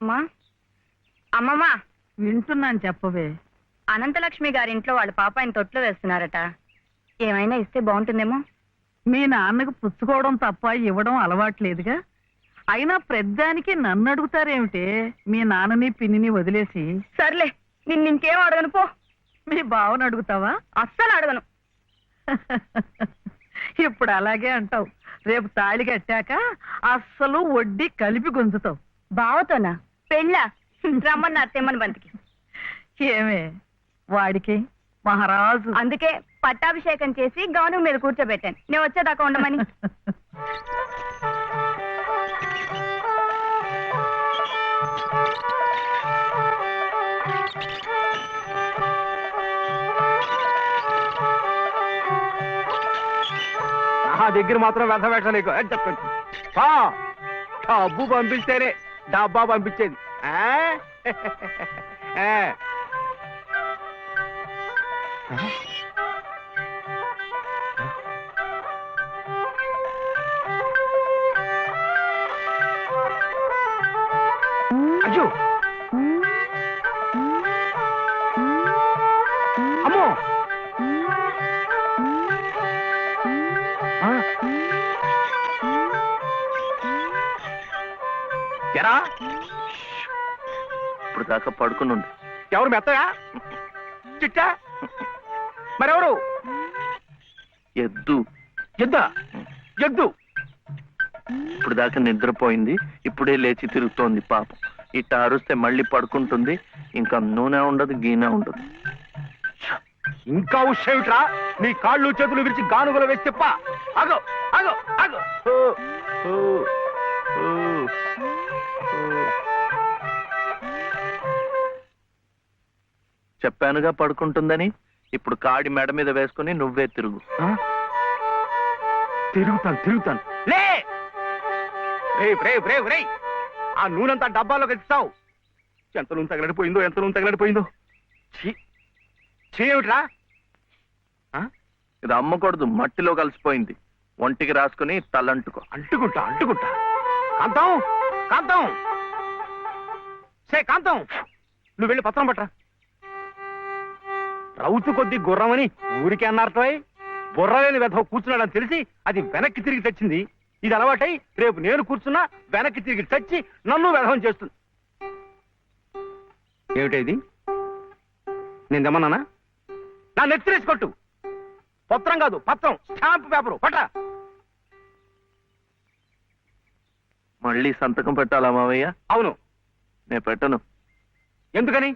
అమ్మా అమ్మమ్మా వింటున్నాను, చెప్పవే. అనంతలక్ష్మి గారింట్లో వాళ్ళ పాప ఆయన తొట్లో వేస్తున్నారట. ఏమైనా ఇస్తే బాగుంటుందేమో. మీ నాన్నకు పుచ్చుకోవడం తప్ప ఇవ్వడం అలవాట్లేదుగా. అయినా ప్రద్దానికి నన్ను అడుగుతారేమిటే? మీ నాన్నని పిన్నిని వదిలేసి. సర్లే, ఇంకేం అడగను పో. మీ బావను అడుగుతావా? అస్సలు అడగను. ఇప్పుడు అలాగే అంటావు. రేపు తాళి కట్టాక అస్సలు వడ్డీ కలిపి గుంజుతావు. బావతోనా? పెళ్ళా? రమ్మన్నారు తెమ్మని బంతికి. ఏమే వాడికి మహారాజు. అందుకే పట్టాభిషేకం చేసి గౌను మీద కూర్చోబెట్టాను. నేను వచ్చేదాకా ఉండమని. నా దగ్గర మాత్రం వ్యర్థ పెట్టలేకు అని చెప్పండి. డబ్బు పంపిస్తేనే డబ్బా పంపించేది. అయ్యో అమ్మో, ఎరా ఇప్పుడు దాకా పడుకునుండు. ఎవరు మెత్తగా చిట్టా? మరెవరు? ఎద్దు. ఎద్దా? ఎద్దు ఇప్పుడు దాకా నిద్రపోయింది, ఇప్పుడే లేచి తిరుగుతోంది పాపం. ఇట్ట అరుస్తే మళ్ళీ పడుకుంటుంది. ఇంకా నూనె ఉండదు, గీనె ఉండదు. ఇంకా ఉషేమిట్రా? నీ కాళ్ళు చేతులు విరిచి గానుగలు వేసి చెప్ప. అగో అగో అగో. చెప్పానుగా పడుకుంటుందని. ఇప్పుడు కాడి మెడ మీద వేసుకుని నువ్వే తిరుగు. తిరుగుతాను. లే రే, ఆ నూనెంతా డబ్బాలో ఇస్తావు. ఎంత నూనె తగలడిపోయిందో. ఏమిట్రా? ఇది అమ్మకూడదు, మట్టిలో కలిసిపోయింది. ఒంటికి రాసుకుని తలంటుకో. అంటుకుంటా. కాంతం కాంతం, నువ్వు వెళ్ళి పత్రం పట్టరా. రౌతు కొద్ది గుర్రమని ఊరికే అన్నారటోయ్. బుర్రలేని వెధవ కూర్చున్నాడని తెలిసి అది వెనక్కి తిరిగి తెచ్చింది. ఇది అలవాటై రేపు నేను కూర్చున్నా వెనక్కి తిరిగి తెచ్చి నన్ను వెధవం చేస్తుంది. ఏమిటి నేను తెమ్మన్నానా? నా నెత్తిరేసి కొట్టు. పత్రం కాదు, పత్రం, స్టాంప్ పేపరు పట్ట. మళ్ళీ సంతకం పెట్టాలా మావయ్య? అవును. నేను పెట్టను. ఎందుకని?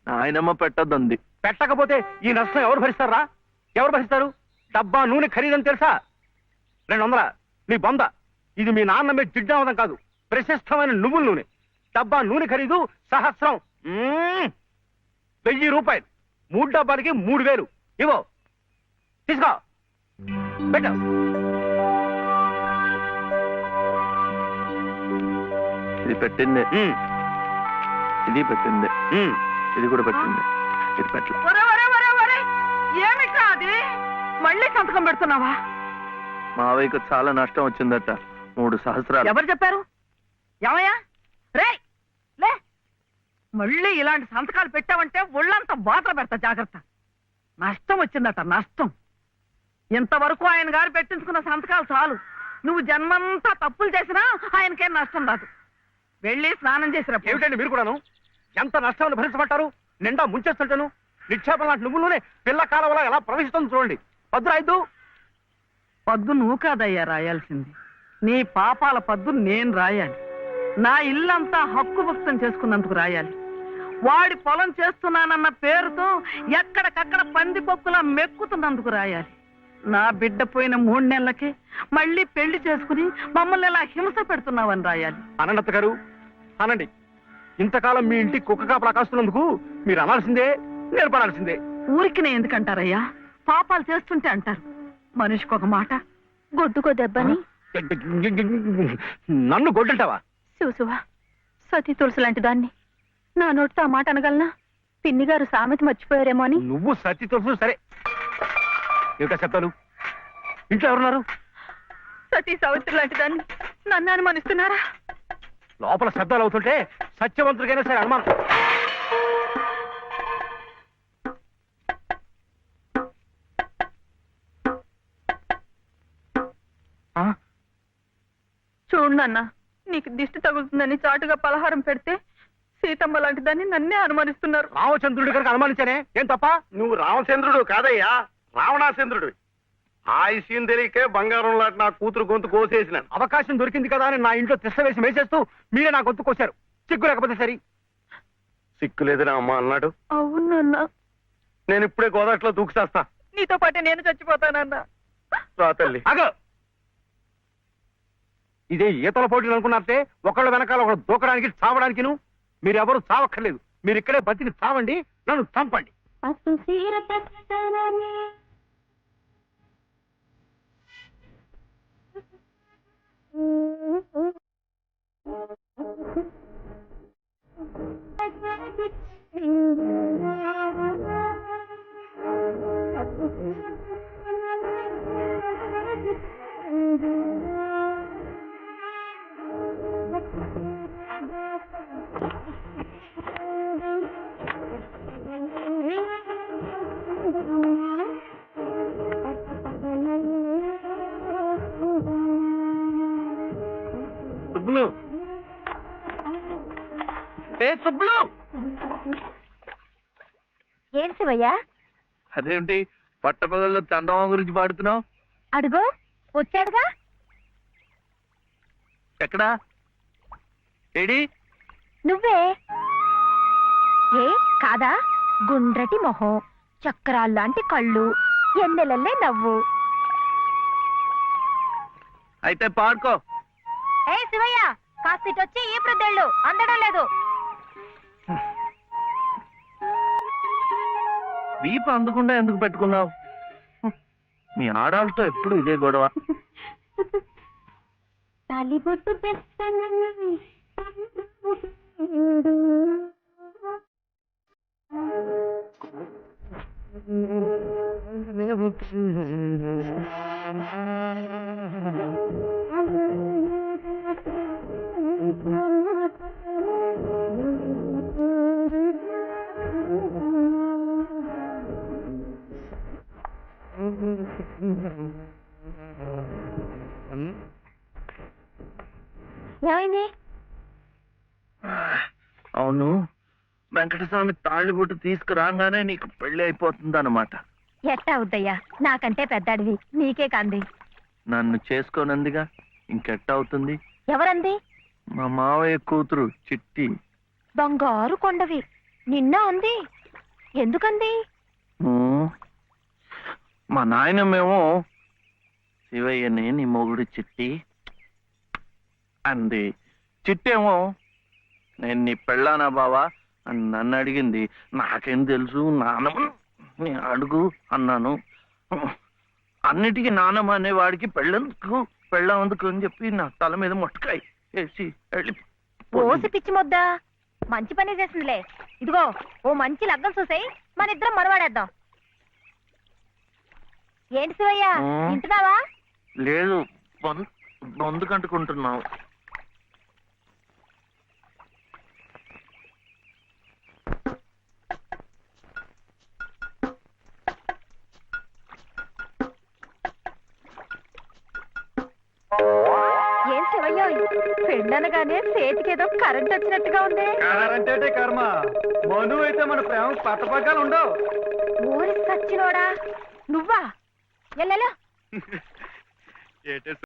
నాయనమ్మ పెట్టద్దంది. పెట్టకపోతే ఈ నష్టం ఎవరు భరిస్తారు? డబ్బా నూనె ఖరీదని తెలుసా? 200. నీ బొంద. ఇది మీ నాన్న మీద జిడ్డావదం కాదు, ప్రశస్తమైన నువ్వుల నూనె. డబ్బా నూనె ఖరీదు 1000. 1000 రూపాయలు. 3 డబ్బాలకి 3000. ఇవో తీసుకో, పెట్టు. ఇది పెట్టిందే, ఇది పెట్టిందే, ఇది కూడా పెట్టింది. ఇది పెట్టలే. ఏమిట్రా అది? మళ్ళీ సంతకం పెడుతున్నావా? మావయ్యకు చాలా నష్టం వచ్చిందట, 3 సహస్రాలు. ఎవరు చెప్పారు? ఏమయ్యా రే, లే. మళ్ళీ ఇలాంటి సంతకాలు పెట్టావంటే ఒళ్ళంతా బాధలు పెడతా, జాగ్రత్త. నష్టం వచ్చిందట, నష్టం. ఇంతవరకు ఆయన గారు పెట్టించుకున్న సంతకాలు చాలు. నువ్వు జన్మంతా తప్పులు చేసినా ఆయనకేం నష్టం రాదు. వెళ్ళి స్నానం చేసినప్పుడు. ఏమిటండి మీరు కూడాను? ఎంత నష్టాన్ని భరించబట్టారు? నిండా ముంచేస్తుంటాను. నిక్షేపం లాంటి నువ్వులోనే పిల్ల కాలంలో ఎలా ప్రవేశిస్తుంది చూడండి. పద్దు పద్దు నువ్వు కాదయ్యా రాయాల్సింది. నీ పాపాల పద్దు నేను రాయాలి. నా ఇల్లంతా హక్కు భక్తం చేసుకున్నందుకు రాయాలి. వాడి పొలం చేస్తున్నానన్న పేరుతో ఎక్కడికక్కడ పందికొక్కులా మెక్కుతున్నందుకు రాయాలి. నా బిడ్డ పోయిన 3 నెలలకే మళ్ళీ పెళ్లి చేసుకుని మమ్మల్ని ఎలా హింస పెడుతున్నావని రాయాలి. అనంత గారు అనండి. ఇంతకాలం మీ ఇంటి కుక్క కాపలా కాస్తున్నందుకు మీరు అనాల్సిందే, నేర్పడాల్సిందే. ఊరికి నేను ఎందుకంటారయ్యా? పాపాలు చేస్తుంటే అంటారు. మనిషికి ఒక మాట, గొడ్డుకో దెబ్బని. నన్ను గొడ్డంటావా? శివశివ, సతీ తులసి లాంటి దాన్ని నా నోటితో ఆ మాట అనగలనా? పిన్ని గారు సామెత మర్చిపోయారేమో అని. నువ్వు సతీ తులసి సరే. ఏమిటా శబ్దాలు? ఇంట్లో ఎవరున్నారు? సతీ సావిత్రి లాంటి దాన్ని నన్ను అనుమానిస్తున్నారా? లోపల శబ్దాలు అవుతుంటే సత్యవంతుడికైనా సరే అనుమానం. చూడు నాన్న, నీకు దిష్టి తగులుతుందని చాటుగా పలహారం పెడితే సీతమ్మ లాంటి దాన్ని నన్నే అనుమానిస్తున్నారు. రామచంద్రుడి కనుక అనుమానించానే, ఏం తప్ప? నువ్వు రామచంద్రుడు కాదయ్యా, రావణాచంద్రుడు. ఆ విషయం తెలియకే బంగారం లాంటి నా కూతురు గొంతు కోసేసినాను. అవకాశం దొరికింది కదా అని నా ఇంట్లో తిష్ట వేసి మేసేస్తూ మీరే నా గొంతు కోశారు. సిగ్గు లేకపోతే సరి. సిక్కులేదురా అమ్మ అన్నాడు. అవునన్నా, నేను ఇప్పుడే గోదాట్లో దూకుసేస్తా. నీతో పాటే నేను చచ్చిపోతానన్నా. రా తల్లి. అగో, ఇదే ఈతల పోటీలు అనుకున్నారే, ఒకళ్ళ వెనకాల ఒకళ్ళు దూకడానికి చావడానికి. మీరెవరు చావక్కర్లేదు, మీరు ఇక్కడే బతికి చావండి, నన్ను చంపండి. సుబ్బులు, ఏ సుబ్బులు, ఏం శివయ్యా? అదేంటి పట్టపగల్లో చందమామ గురించి పాడుతున్నావు? అడుగో వచ్చాడుగా. ఎక్కడా? ఏడి? నువ్వే. ఏ కాదా? గుండ్రటి మొహం, చక్రాల్లాంటి కళ్ళు, ఎన్నెలల్లే నవ్వు. అయితే పాడుకో. ఏ శివయ్య, కాస్తిటొచ్చి ఈ ప్రద్దెళ్ళు అందడం లేదు. వీపు అందకుండా ఎందుకు పెట్టుకున్నావు? మీ ఆడాలతో ఎప్పుడు ఇదే గొడవ. తాలిబొట్టు ఏమైంది? అవును, వెంకటస్వామి తాళిబొట్టు తీసుకురాగానే నీకు పెళ్లి అయిపోతుంది అన్నమాట. ఎట్టా అవుద్దయ్యా, నాకంటే పెద్దాడివి, నీకే కంది. నన్ను చేసుకోనందిగా, ఇంకెట్ట అవుతుంది? ఎవరంది? మా మావయ్య కూతురు చిట్టి. బంగారు కొండవి, నిన్న అంది. ఎందుకంది? మా నాయనమేమో శివయ్యని నీ మొగుడు చిట్టి అంది. చిట్టేమో నేను నీ పెళ్ళానా బావా అని నన్ను అడిగింది. నాకేం తెలుసు, నానమ్మ అడుగు అన్నాను. అన్నిటికీ నానమ్మ అనేవాడికి పెళ్ళందుకు అని చెప్పి నా తల మీద మొట్టకాయ వేసి వెళ్ళి ఓసి పిచ్చి మొద్దా, మంచి పని చేసిందిలే. ఇదిగో ఓ మంచి లగ్గం చూసాయి, మన ఇద్దరం మనవాడేద్దాం. ఏంటి శివయ్య, వింటున్నావా? లేదు, బొందు కంటుకుంటున్నావు. ఏం శివయ్య, పెళ్ళనగానే చేతికేదో కరెంట్ వచ్చినట్టుగా ఉంది. అంటే కర్మ, మను అయితే మన ప్రేమ పట్టపగ్గాలు ఉండవు. ఊరి సచ్చినోడా, నువ్వా? ఎల్లెలా